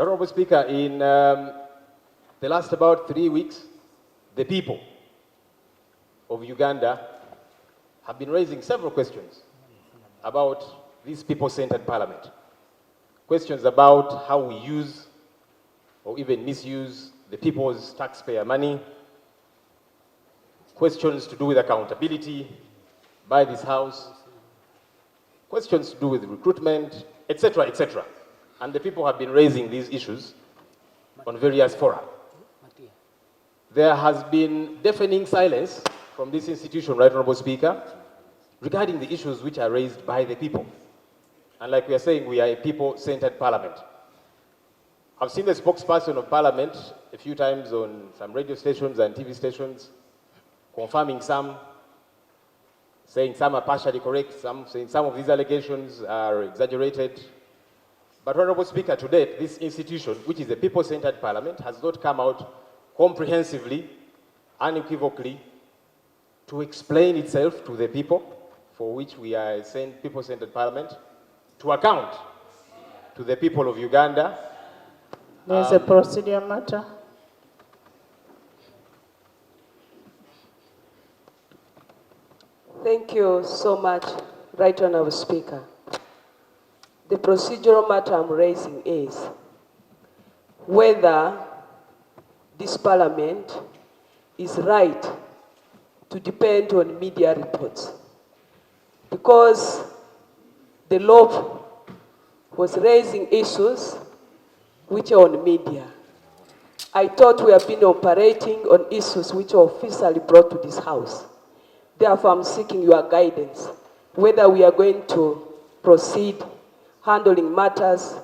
Honorable Speaker, in the last about 3 weeks, the people of Uganda have been raising several questions about this people-centered parliament. Questions about how we use or even misuse the people's taxpayer money. Questions to do with accountability by this House. Questions to do with recruitment, etc., etc. And the people have been raising these issues on various fora. There has been deafening silence from this institution, Right Honorable Speaker, regarding the issues which are raised by the people. And like we are saying, we are a people-centered parliament. I've seen the spokesperson of parliament a few times on some radio stations and TV stations, confirming some, saying some are partially correct, some saying some of these allegations are exaggerated. But Honorable Speaker, to date, this institution, which is a people-centered parliament, has not come out comprehensively, unequivocally, to explain itself to the people, for which we are a people-centered parliament, to account to the people of Uganda. There's a procedure matter. Thank you so much, Right Honourable Speaker. The procedural matter I'm raising is whether this parliament is right to depend on media reports. Because the LOP was raising issues which are on media. I thought we have been operating on issues which are officially brought to this House. Therefore, I'm seeking your guidance, whether we are going to proceed handling matters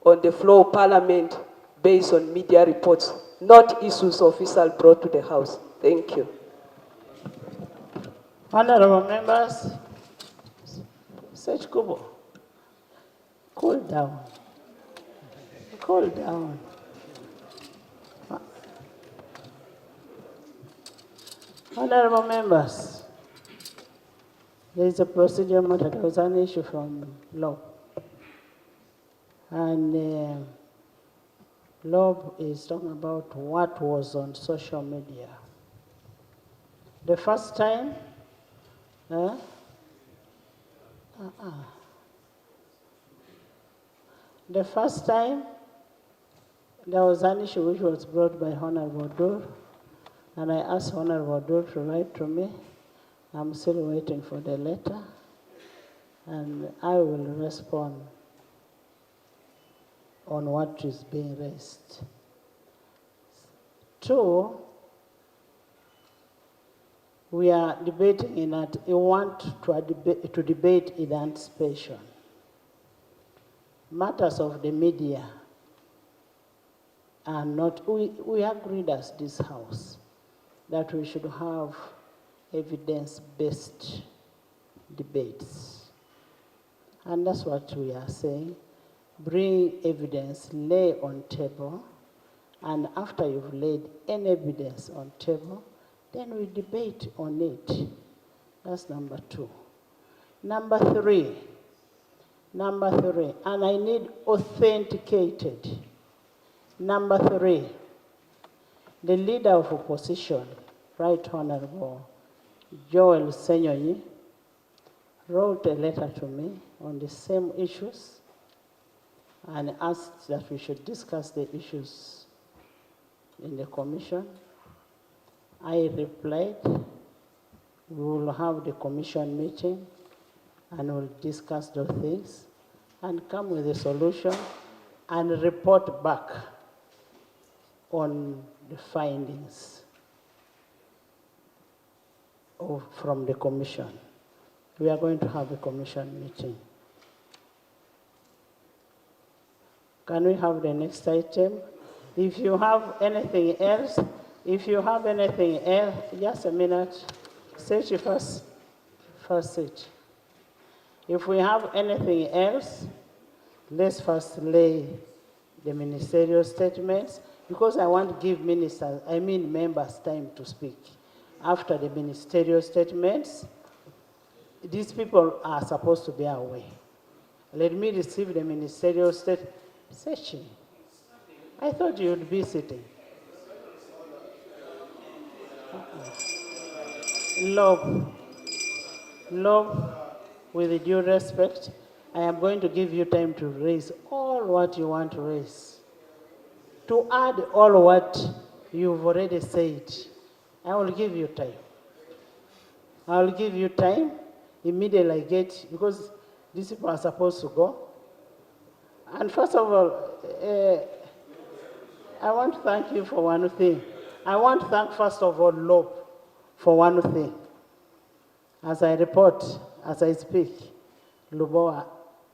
on the floor of Parliament based on media reports, not issues officially brought to the House. Thank you. Honorable members, Sech Kubo, cool down. Cool down. Honorable members, there is a procedure matter. There was an issue from LOP. And LOP is talking about what was on social media. The first time, the first time, there was an issue which was brought by Honorable Dur, and I asked Honorable Dur to write to me. I'm still waiting for the letter, and I will respond on what is being raised. 2, we are debating in that we want to debate in anticipation. Matters of the media are not, we agreed as this House that we should have evidence-based debates. And that's what we are saying. Bring evidence, lay on table, and after you've laid any evidence on table, then we debate on it. That's number 2. Number 3, and I need authenticated. Number 3, the leader of opposition, Right Honorable Joel Sennyonyi, wrote a letter to me on the same issues and asked that we should discuss the issues in the commission. I replied, we will have the commission meeting and we'll discuss those things and come with a solution and report back on the findings from the commission. We are going to have a commission meeting. Can we have the next item? If you have anything else, just a minute. Sit first. First sit. If we have anything else, let's first lay the ministerial statements, because I want to give members time to speak. After the ministerial statements, these people are supposed to be away. Let me receive the ministerial statement. I thought you'd be sitting. LOP, with due respect, I am going to give you time to raise all what you want to raise. To add all what you've already said, I will give you time. I will give you time immediately I get, because these people are supposed to go. And first of all, I want to thank you for one thing. I want to thank first of all LOP for one thing. As I report, as I speak, Lubowa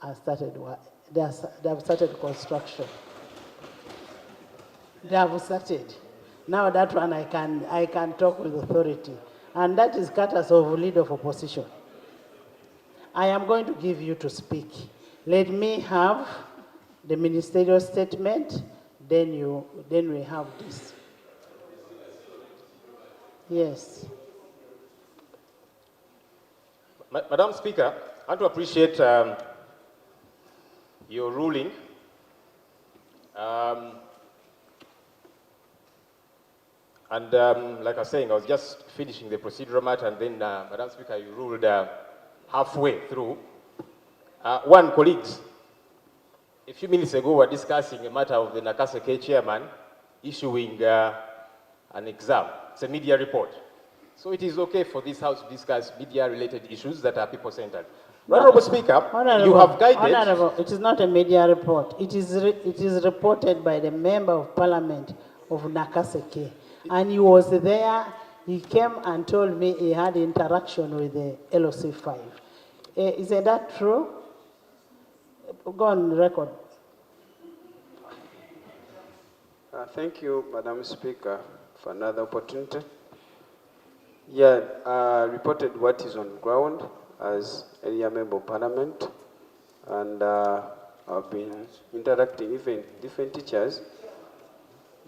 has started work. They have started construction. They have started. Now that one I can talk with authority. And that is courtesy of leader of opposition. I am going to give you to speak. Let me have the ministerial statement, then we have this. Yes. Madam Speaker, I want to appreciate your ruling. Like I was saying, I was just finishing the procedural matter, and then, Madam Speaker, you ruled halfway through. Colleagues, a few minutes ago, we were discussing a matter of the Nakaseke chairman issuing an exam. It's a media report. So it is okay for this House to discuss media-related issues that are people-centered. Honorable Speaker, you have guided... Honorable, it is not a media report. It is reported by the Member of Parliament of Nakaseke. And he was there, he came and told me he had interaction with the LOC 5. Isn't that true? Go on record. Thank you, Madam Speaker, for another opportunity. Yeah, reported what is on ground as area member of Parliament, and I've been interacting with different teachers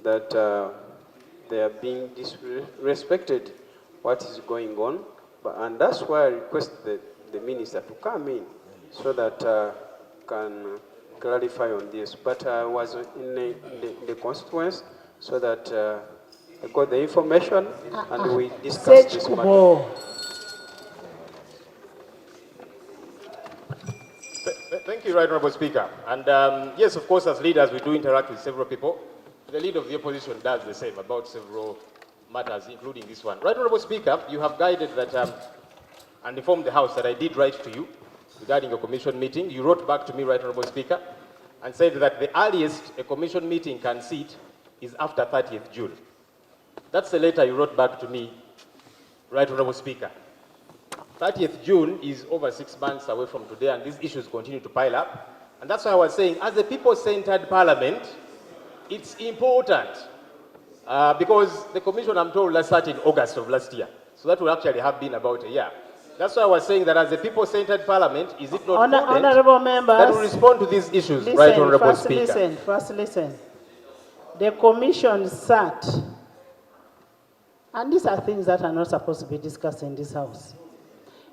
that they are being disrespected what is going on, and that's why I requested the minister to come in so that can clarify on this. But I was in the constituency so that I got the information and we discussed this matter. Thank you, Right Honourable Speaker. And yes, of course, as leaders, we do interact with several people. The leader of the opposition does the same about several matters, including this one. Right Honourable Speaker, you have guided that and informed the House that I did write to you regarding a commission meeting. You wrote back to me, Right Honourable Speaker, and said that the earliest a commission meeting can sit is after 30th June. That's the letter you wrote back to me, Right Honourable Speaker. 30th June is over 6 months away from today, and these issues continue to pile up. And that's why I was saying, as a people-centered parliament, it's important because the commission, I'm told, last started in August of last year. So that will actually have been about a year. That's why I was saying that as a people-centered parliament, is it not Honourable members, that will respond to these issues, Right Honourable Speaker? First listen. The commission sat, and these are things that are not supposed to be discussed in this House.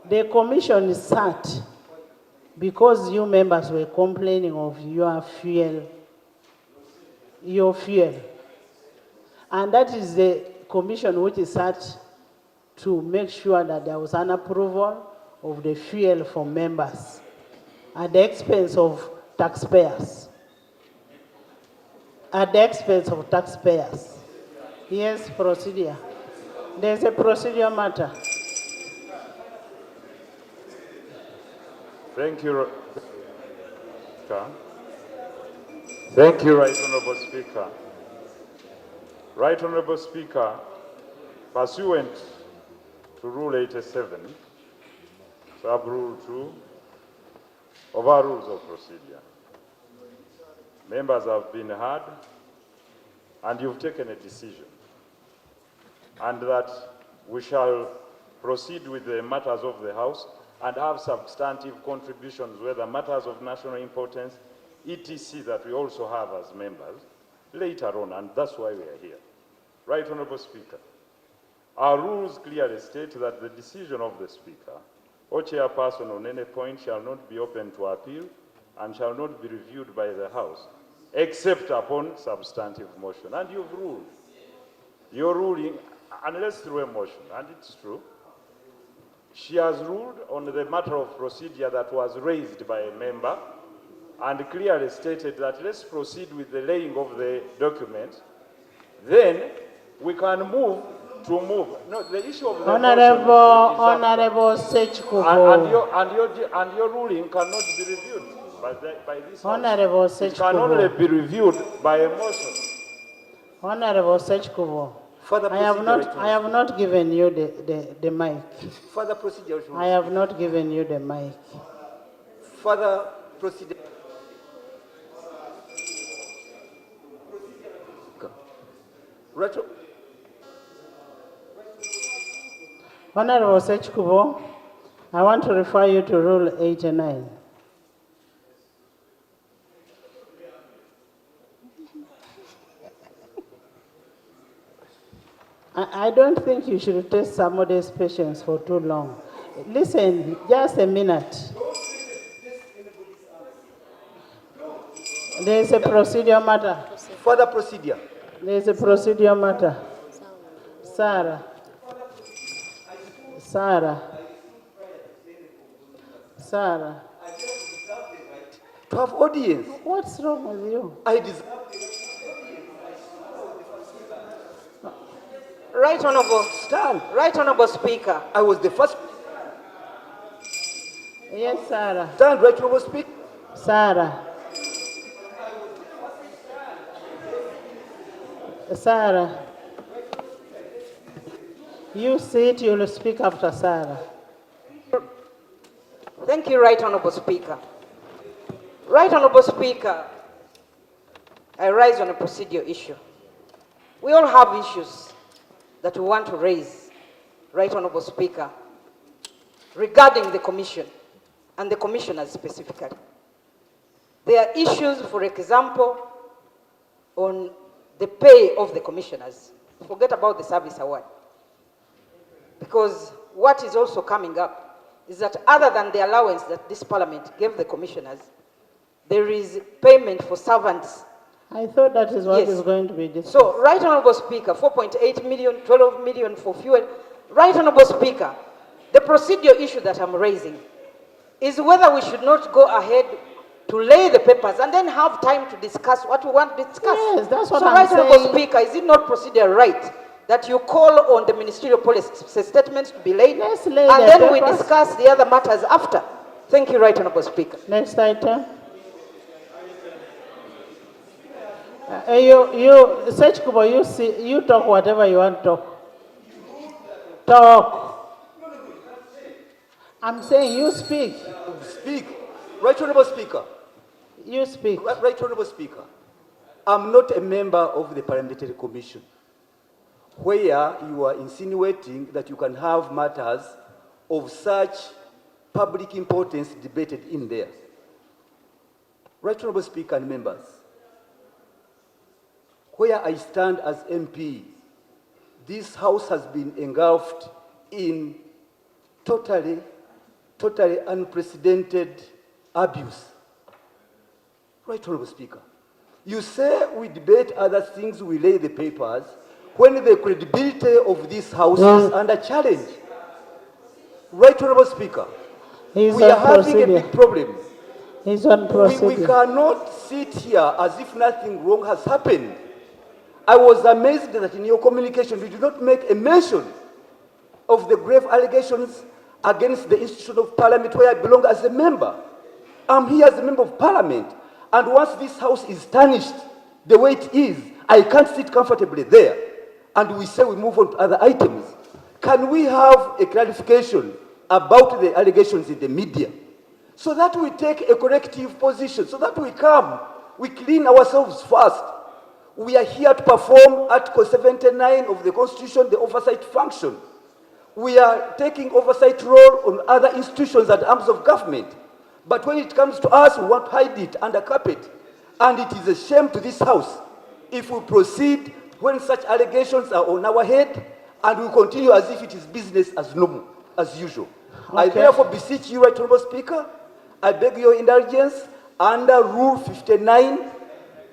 The commission sat because you members were complaining of your fuel. And that is the commission which is sat to make sure that there was an approval of the fuel for members at the expense of taxpayers. At the expense of taxpayers. Yes, procedure. There's a procedure matter. Thank you. Thank you, Right Honourable Speaker. Right Honourable Speaker, pursuant to Rule 87, Sub-Rule 2 of our Rules of Procedure, members have been heard and you've taken a decision, and that we shall proceed with the matters of the House and have substantive contributions, whether matters of national importance, etc., that we also have as members later on, and that's why we are here. Right Honourable Speaker, our rules clearly state that the decision of the Speaker or chairperson on any point shall not be open to appeal and shall not be reviewed by the House except upon substantive motion. And you've ruled. You're ruling, unless through a motion, and it's true. She has ruled on the matter of procedure that was raised by a member and clearly stated that let's proceed with the laying of the document. Then we can move. No, the issue of the Honorable Sechkubo. and your ruling cannot be reviewed by this Honorable House. It can only Sechkubo. be reviewed by a motion. Honorable Sechkubo. Further I have procedure. not given you the mic. Further procedure. I have not given you the mic. Further procedure. Right. Honorable Sechkubo, I want to refer you to Rule 89. I don't think you should test somebody's patience for too long. Listen, just a minute. There is a procedure matter. Further procedure. There is a procedure matter. Sarah. To have audience. What's wrong with you? I deserve. Right Honorable, Stand. Right Honorable Speaker. I was the first. Yes, Sarah. Stand, right honorable speaker. Sarah. You sit, you'll speak after Sarah. Thank you, Right Honorable Speaker. Right Honorable Speaker, I rise on a procedure issue. We all have issues that we want to raise, Right Honorable Speaker, regarding the Commission and the Commissioners specifically. There are issues, for example, on the pay of the Commissioners. Forget about the service award. Because what is also coming up is that other than the allowance that this Parliament gave the Commissioners, there is payment for servants. I thought that is what Yes. is going to be discussed. So, Right Honorable Speaker, 4.8 million, 12 million for fuel. Right Honorable Speaker, the procedure issue that I'm raising is whether we should not go ahead to lay the papers and then have time to discuss what we want to discuss. Yes, that's what so I'm Right Honorable saying. Speaker, is it not procedure right that you call on the ministerial policy statements to be laid Let's lay and the then we papers. discuss the other matters after? Thank you, Right Honorable Speaker. Next item. Sechkubo, you talk whatever you want to talk. Talk. I'm saying you speak. Speak. Right honorable speaker. You speak. Right honorable speaker. I'm not a member of the Parliamentary Commission, where you are insinuating that you can have matters of such public importance debated in there. Right honorable speaker and members, where I stand as MP, this House has been engulfed in totally unprecedented abuse. Right honorable speaker. You say we debate other things, we lay the papers, when the credibility of this House is under challenge. Right honorable speaker. He's We are on having a procedure. big problem. He's on We procedure. cannot sit here as if nothing wrong has happened. I was amazed that in your communication you did not make a mention of the grave allegations against the institution of Parliament where I belong as a member. I'm here as a member of Parliament, and once this House is tarnished the way it is, I can't sit comfortably there. And we say we move on to other items. Can we have a clarification about the allegations in the media, so that we take a corrective position, so that we clean ourselves first. We are here to perform Article 79 of the Constitution, the oversight function. We are taking oversight role on other institutions and arms of government. But when it comes to us, we want to hide it under carpet. And it is a shame to this House if we proceed when such allegations are on our head and we continue as if it is business as normal, as usual. I Okay. therefore beseech you, Right Honorable Speaker, I beg your indulgence under Rule 59,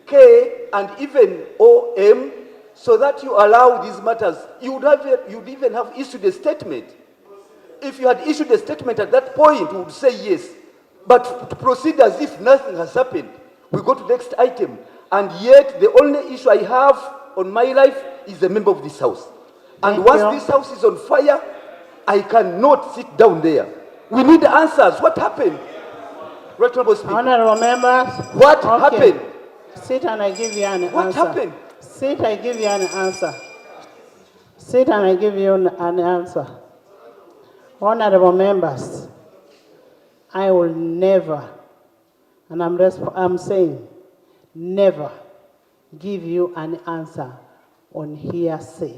K, and even OM, so that you allow these matters. You'd even have issued a statement. If you had issued a statement at that point, we would say yes. But to proceed as if nothing has happened, we go to the next item. And yet, the only issue I have on my life is a member of this house. And Thank once you. this house is on fire, I cannot sit down there. We need answers. What happened? Right Honorable Speaker. Honorable members. What Okay. happened? Sit and I give you an What answer. happened? Sit, I give you an answer. Sit and I give you an answer. Honorable members, I will never, and I'm saying, never give you an answer on hearsay,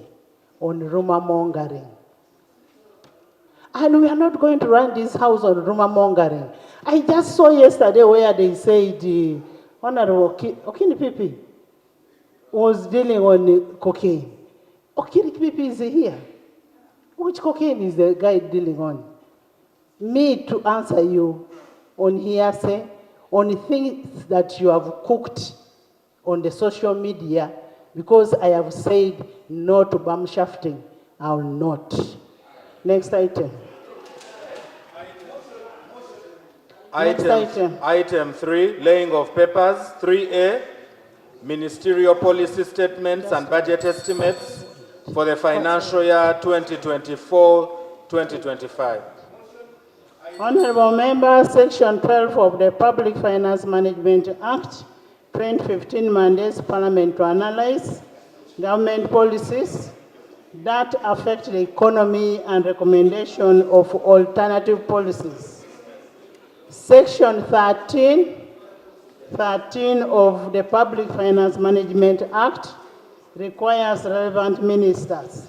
on rumor mongering. And we are not going to run this house on rumor mongering. I just saw yesterday where they said Honorable Okini Pipi was dealing on cocaine. Okini Pipi is here. Which cocaine is the guy dealing on? Me to answer you on hearsay, on things that you have cooked on the social media, because I have said no to bum shafting, I will not. Next item. Next item. Item 3, laying of papers. 3A, ministerial policy statements and budget estimates for the financial year 2024-2025. Honorable members, Section 12 of the Public Finance Management Act 2015 mandates Parliament to analyze government policies that affect the economy and recommendation of alternative policies. Section 13 of the Public Finance Management Act requires relevant ministers